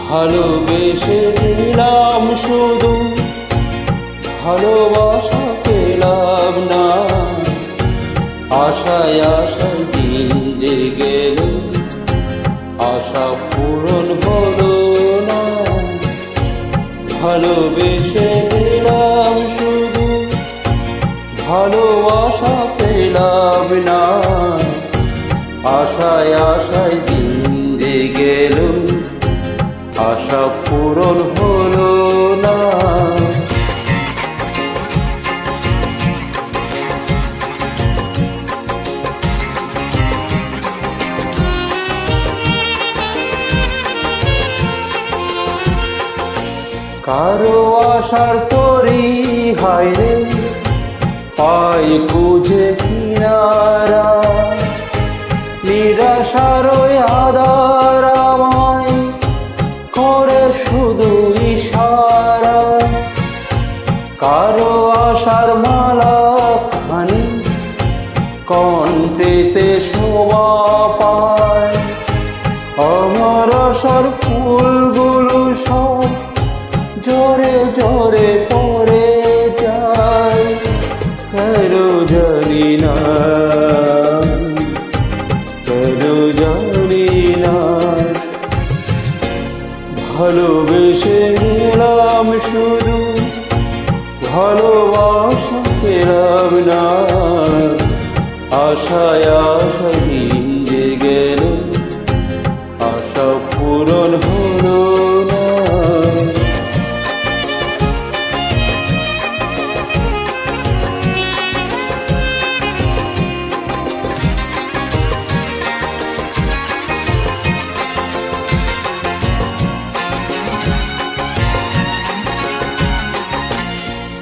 ভালোবেসে দিলাম শুধু, ভালোবাসা পেলাম না। আশায় আশায় দিন যে গেল, আশা পূরণ হলো না। ভালোবেসে দিলাম শুধু, ভালোবাসা পেলাম না। আশায় আশায় দিন যে গেল, আশা পূরণ হলো না। কারো আশার তরি হায়রে, পাই খুঁজে কিনারা। নিরাশার আধার আমায় করে শুধু ইশারা। কারো আশার মালা খানি কণ্ঠেতে শোভা পায়। আমার আশার ফুলগুলো সব জোরে জোরে পড়ে যায়। কেন জানি না, কেন জানি না। ভালোবেসে গেলাম শুধু, ভালোবাসা পেলাম না। আশায় আশায় দিন যে গেল, আশা পূরণ হলো না।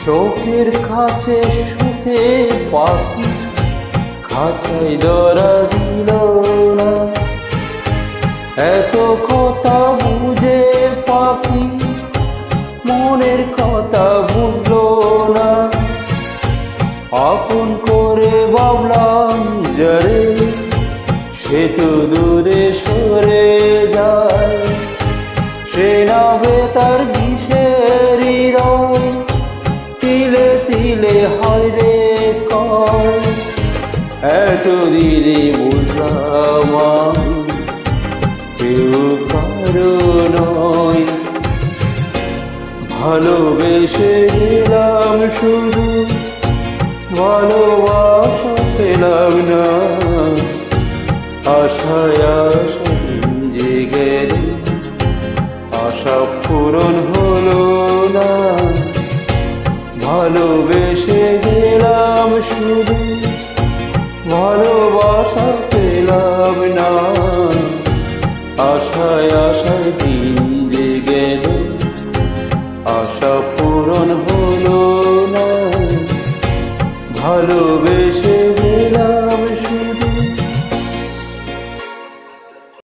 চোখের কাছে সুখে পাখি খাঁচাই ধরা দিল না। এত কথা বুঝে পাখি মনের কথা বুঝলো না। আপন করে ভাবলাম যারে, সে তো দূরে সরে যায়। সে নাবে তার বিষের হৃদয়, তিলে তিলে হয় রে কয়। এতদিনে বুঝলাম কেউ কারো নয়। ভালোবেসে গেলাম শুধু, ভালোবাসা পেলাম না। আশায় আশায় দিন যে গেল, আশা পূরণ হলো না। ভালোবেসে গেলাম শুধু, ভালো